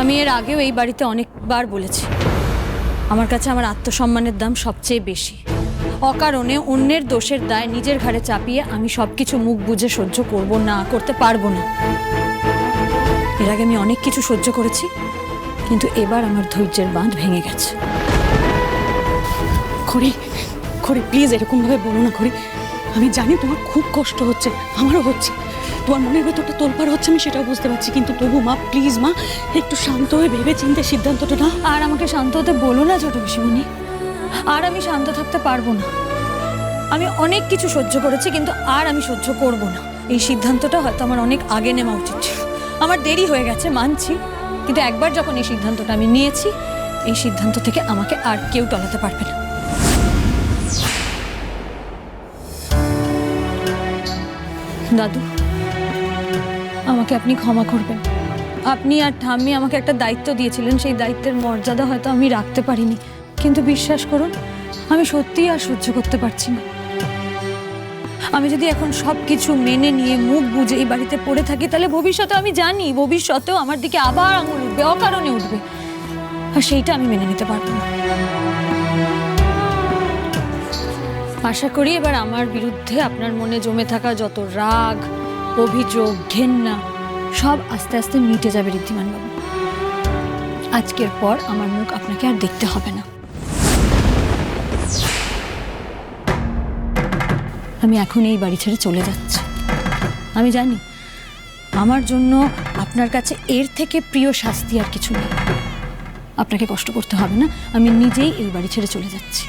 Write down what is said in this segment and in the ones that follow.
আমি এর আগেও এই বাড়িতে অনেকবার বলেছি, আমার কাছে আমার আত্মসম্মানের দাম সবচেয়ে বেশি। অকারণে অন্যের দোষের দায় নিজের ঘাড়ে চাপিয়ে আমি সবকিছু মুখ বুজে সহ্য করব না, করতে পারবো না। এর আগে আমি অনেক কিছু সহ্য করেছি, কিন্তু এবার আমার ধৈর্যের বাঁধ ভেঙে গেছে। খড়ি খড়ি প্লিজ এরকম ভাবে বলো না খড়ি। আমি জানি তোমার খুব কষ্ট হচ্ছে, আমারও হচ্ছে, তোমার মনের ভেতরটা তোলপাড় হচ্ছে, আমি সেটাও বুঝতে পারছি, কিন্তু তবু মা প্লিজ মা একটু শান্ত হয়ে ভেবে চিন্তে সিদ্ধান্তটা না। আর আমাকে শান্ত হতে বলো না ছোট পিসিমণি, আর আমি শান্ত থাকতে পারবো না। আমি অনেক কিছু সহ্য করেছি, কিন্তু আর আমি সহ্য করব না। এই সিদ্ধান্তটা হয়তো আমার অনেক আগে নেওয়া উচিত ছিল। আমার দেরি হয়ে গেছে মানছি, কিন্তু একবার যখন এই সিদ্ধান্তটা আমি নিয়েছি, এই সিদ্ধান্ত থেকে আমাকে আর কেউ টলাতে পারবে না। দাদু, আমাকে আপনি ক্ষমা করবেন। আপনি আর ঠাম্মি আমাকে একটা দায়িত্ব দিয়েছিলেন, সেই দায়িত্বের মর্যাদা হয়তো আমি রাখতে পারিনি, কিন্তু বিশ্বাস করুন আমি সত্যিই আর সহ্য করতে পারছি না। আমি যদি এখন সবকিছু মেনে নিয়ে মুখ বুজে এই বাড়িতে পড়ে থাকি, তাহলে ভবিষ্যতে আমি জানি ভবিষ্যতেও আমার দিকে আবার আঙুল উঠবে, অকারণে উঠবে, আর সেইটা আমি মেনে নিতে পারবো না। আশা করি এবার আমার বিরুদ্ধে আপনার মনে জমে থাকা যত রাগ, অভিযোগ, ঘেন্না সব আস্তে আস্তে মিটে যাবে ঋদ্ধিমান বাবু। আজকের পর আমার মুখ আপনাকে আর দেখতে হবে না। আমি এখন এই বাড়ি ছেড়ে চলে যাচ্ছি। আমি জানি আমার জন্য আপনার কাছে এর থেকে প্রিয় শাস্তি আর কিছু নেই। আপনাকে কষ্ট করতে হবে না, আমি নিজেই এই বাড়ি ছেড়ে চলে যাচ্ছি।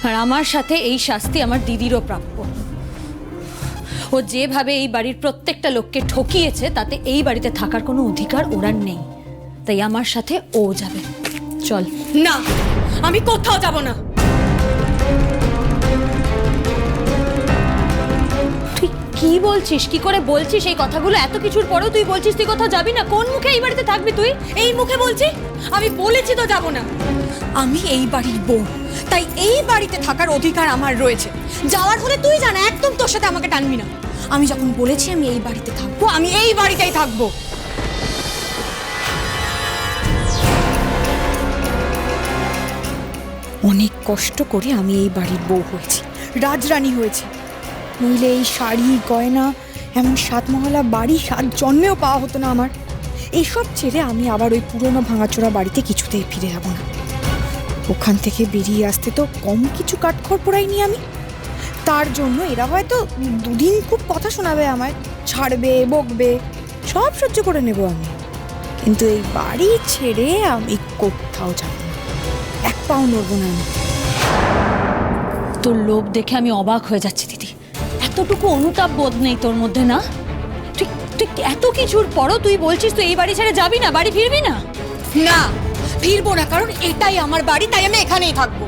আর আমার সাথে এই শাস্তি আমার দিদিরও প্রাপ্য। ও যেভাবে এই বাড়ির প্রত্যেকটা লোককে ঠকিয়েছে, তাতে এই বাড়িতে থাকার কোনো অধিকার ওরা নেই। তাই আমার সাথে ও যাবে। চল। না, আমি কোথাও যাব না। তুই কি বলছিস? কি করে বলছিস এই কথাগুলো? এত কিছুর পরেও তুই বলছিস তুই কোথাও যাবি না? কোন মুখে এই বাড়িতে থাকবি তুই? এই মুখে বলছি? আমি বলেছি তো যাব না। আমি এই বাড়ির বউ, তাই এই বাড়িতে থাকার অধিকার আমার রয়েছে। যাওয়ার হলে তুই জানা, একদম তোর সাথে আমাকে টানবি না। আমি যখন বলেছি আমি এই বাড়িতে থাকবো, আমি এই বাড়িতেই থাকবো। অনেক কষ্ট করে আমি এই বাড়ির বউ হয়েছি, রাজরানী হয়েছি। নইলে এই শাড়ি গয়না, এমন 7 মহলা বাড়ি 7 জন্মেও পাওয়া হতো না আমার। এইসব ছেড়ে আমি আবার ওই পুরনো ভাঙাচোরা বাড়িতে কিছুতেই ফিরে যাব না। ওখান থেকে বেরিয়ে আসতে তো কম কিছু কাঠখড় পোড়াইনি আমি। তার জন্য এরা হয়তো 2 দিন খুব কথা শোনাবে আমায়, ছাড়বে, বকবে, সব সহ্য করে নেব আমি। কিন্তু এই বাড়ি ছেড়ে আমি কোথাও যাব না, এক পাও নড়ব না আমি। তোর লোভ দেখে আমি অবাক হয়ে যাচ্ছি দিদি। এতটুকু অনুতাপ বোধ নেই তোর মধ্যে, না? তুই তুই এত কিছুর পরও তুই বলছিস তুই এই বাড়ি ছেড়ে যাবি না, বাড়ি ফিরবি না? না, ফিরবো না, কারণ এটাই আমার বাড়ি, তাই আমি এখানেই থাকবো।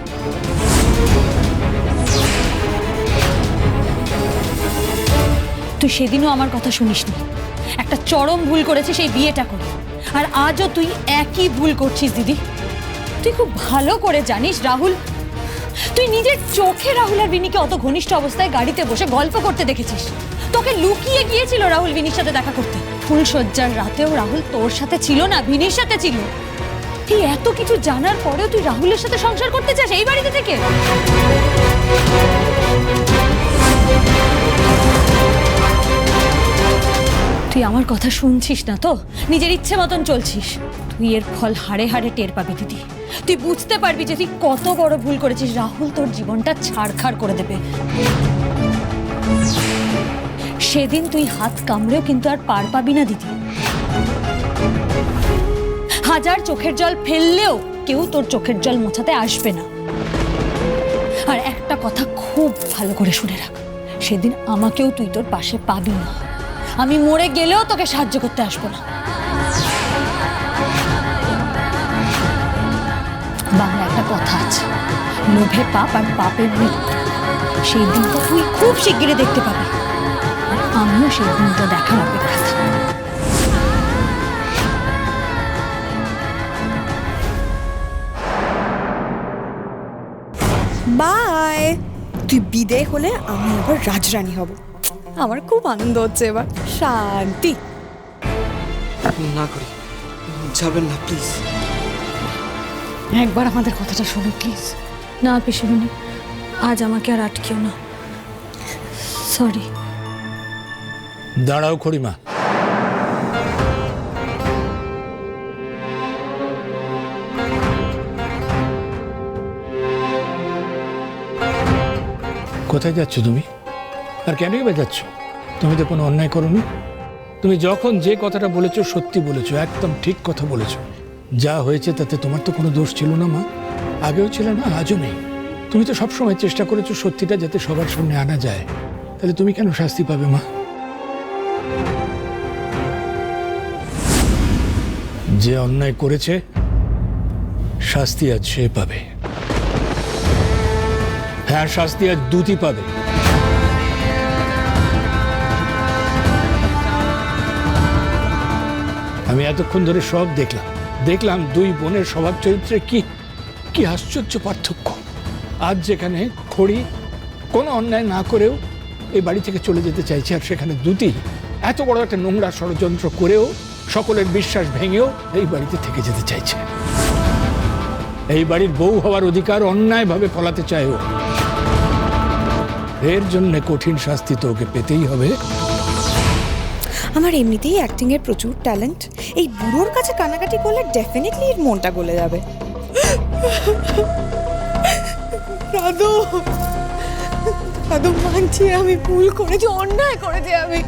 তুই সেদিনও আমার কথা শুনিসনি। একটা চরম ভুল করেছিস সেই বিয়েটা করে, আর আজও তুই একই ভুল করছিস দিদি। তুই খুব ভালো করে জানিস রাহুল, তুই নিজের চোখে রাহুল আর বিনিকে অত ঘনিষ্ঠ অবস্থায় গাড়িতে বসে গল্প করতে দেখেছিস। তোকে লুকিয়ে গিয়েছিল রাহুল বিনির সাথে দেখা করতে। ফুলসজ্জার রাতেও রাহুল তোর সাথে ছিল না, বিনির সাথে ছিল। তুই এত কিছু জানার পরেও তুই রাহুলের সাথে সংসার করতে চাস এই বাড়িতে থেকে? তুই আমার কথা শুনছিস না তো? নিজের ইচ্ছে মতন চলছিস। তুই এর ফল হাড়ে হাড়ে টের পাবি দিদি। তুই বুঝতে পারবি যে তুই কত বড় ভুল করেছিস। রাহুল তোর জীবনটা ছাড়খাড় করে দেবে। সেদিন তুই হাত কামড়েও কিন্তু আর পার পাবি না দিদি। হাজার চোখের জল ফেললেও কেউ তোর চোখের জল মোছাতে আসবে না। আর একটা কথা খুব ভালো করে শুনে রাখ, সেদিন আমাকেও তুই তোর পাশে পাবি না। আমি মরে গেলেও তোকে সাহায্য করতে আসবো না। বাংলা একটা কথা আছে, লোভে পাপ আর পাপের মৃত্যু। সেই দিনটা তুই খুব শিগগিরই দেখতে পাবি, আর আমিও সেই দিনটা দেখার অপেক্ষা থাকবো। বাই। তুই বিদায় হলে আমি এবার রাজরানী হব। আমার খুব আনন্দ হচ্ছে, এবার শান্তি। না করি, যাবেন না প্লিজ। একবার আমাদের কথাটা শোনো প্লিজ। না পিসিমণি, আজ আমাকে আর আটকেও না, সরি। দাঁড়াও খড়িমা। কোথায় যাচ্ছ তুমি, আর কেনই বা যাচ্ছ? তুমি তো কোনো অন্যায় করোনি। তুমি যখন যে কথাটা বলেছো সত্যি বলেছো, একদম ঠিক কথা বলেছো। যা হয়েছে তাতে তোমার তো কোনো দোষ ছিল না মা, আগেও ছিল না, আজও নেই। তুমি তো সবসময় চেষ্টা করেছো সত্যিটা যাতে সবার সামনে আনা যায়, তাহলে তুমি কেন শাস্তি পাবে মা? যে অন্যায় করেছে শাস্তি আজ সে পাবে। হ্যাঁ, শাস্তি আজ দুটি পাবে। আমি এতক্ষণ ধরে সব দেখলাম দুই বোনের স্বভাব চরিত্রে কি আশ্চর্য পার্থক্য। আজ যেখানে খড়ি কোনো অন্যায় না করেও এই বাড়ি থেকে চলে যেতে চাইছে, আর সেখানে দুটি এত বড় একটা নোংরা ষড়যন্ত্র করেও সকলের বিশ্বাস ভেঙেও এই বাড়িতে থেকে যেতে চাইছে। এই বাড়ির বউ হওয়ার অধিকার অন্যায়ভাবে ফলাতে চায় ও। এর জন্য কঠিন শাস্তি তো ওকে পেতেই হবে। আমার এমনিতেই অ্যাক্টিং এর প্রচুর ট্যালেন্ট, এই বুড়োর কাছে কানাকাটি করলে ডেফিনেটলি এর মনটা গলে যাবে। দাদু, দাদু মানছি আমি ভুল করেছি, অন্যায় করেছি আমি।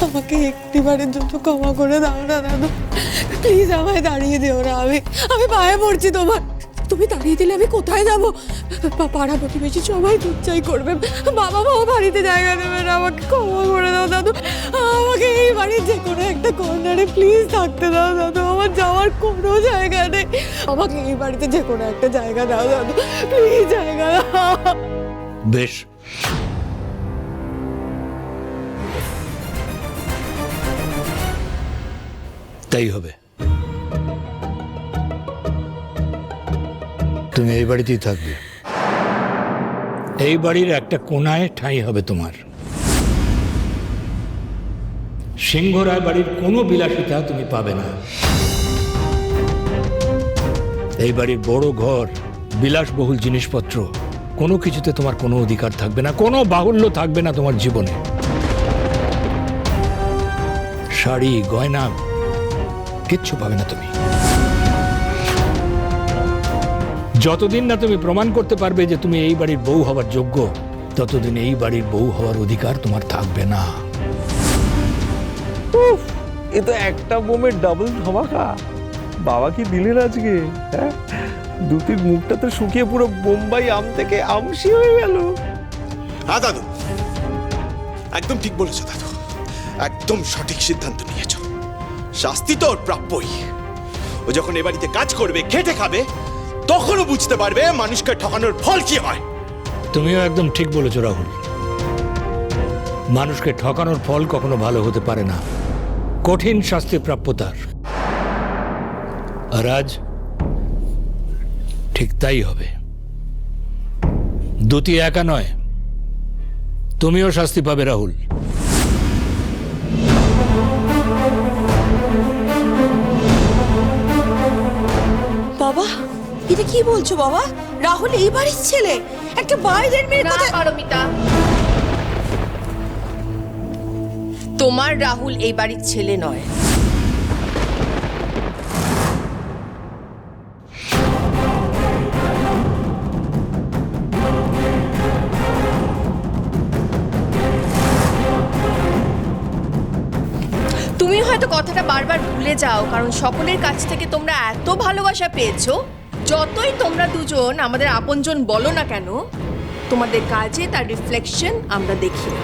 আমাকে একটিবারের জন্য ক্ষমা করে দাও না দাদু, প্লিজ আমায় দাঁড়িয়ে দিও না। আমি পায়ে পড়ছি তোমার। তুমি দাঁড়িয়ে দিলে আমি কোথায় যাবো? পাড়া প্রতিবেশী সবাই দুচ্চাই করবে, বাবা মাও বাড়িতে জায়গা দেবে না। আমাকে ক্ষমা করে দাও দাদু, আমাকে এই বাড়ির যে কোনো একটা কর্নারে প্লিজ থাকতে দাও দাদু। আমার যাওয়ার কোনো জায়গা নেই, আমাকে এই বাড়িতে যে কোনো একটা জায়গা দাও দাদু, প্লিজ জায়গা দাও। বেশ, তাই হবে। তুমি এই বাড়িতেই থাকবে, এই বাড়ির একটা কোনায় ঠাঁই হবে তোমার। সিংহরায় বাড়ির কোনো বিলাসিতা তুমি পাবে না। এই বাড়ির বড় ঘর, বিলাসবহুল জিনিসপত্র, কোনো কিছুতে তোমার কোনো অধিকার থাকবে না, কোনো বাহুল্য থাকবে না তোমার জীবনে। শাড়ি গয়না কিচ্ছু পাবে না তুমি। যতদিন না তুমি প্রমাণ করতে পারবে যে তুমি এই বাড়ির বউ হওয়ার যোগ্য, ততদিন এই বাড়ির বউ হওয়ার অধিকার তোমার থাকবে না। এ তো একটা বোমের ডাবল ধামাকা। বাবা কি দিলেন আজকে? হ্যাঁ, দুটির মুখটা তো শুকিয়ে পুরো বোম্বাই আম থেকে আমসি হয়ে গেল। হ্যাঁ দাদু, একদম ঠিক বলেছো দাদু, একদম সঠিক সিদ্ধান্ত নিয়েছো। শাস্তি তো ওর প্রাপ্যই। ও যখন এ বাড়িতে কাজ করবে, খেটে খাবে, তখনও বুঝতে পারবে মানুষকে ঠকানোর ফল কি হয়। তুমিও একদম ঠিক বলেছো রাহুল। মানুষকে ঠকানোর ফল কখনো ভালো হতে পারে না, কঠিন শাস্তি প্রাপ্য তার। আর আজ ঠিক তাই হবে। দুটি একা নয়, তুমিও শাস্তি পাবে রাহুল। বাবা, এটা কি বলছো বাবা? রাহুল এই বাড়ির ছেলে, একটা বাইরের মেয়ে। না পারমিতা, তোমার রাহুল এই বাড়ির ছেলে নয়। তুমি হয়তো কথাটা বারবার ভুলে যাও, কারণ সকলের কাছ থেকে তোমরা এত ভালোবাসা পেয়েছো। যতই তোমরা দুজন আমাদের আপনজন বলো না কেন, তোমাদের কাজে তার রিফ্লেকশন আমরা দেখি না।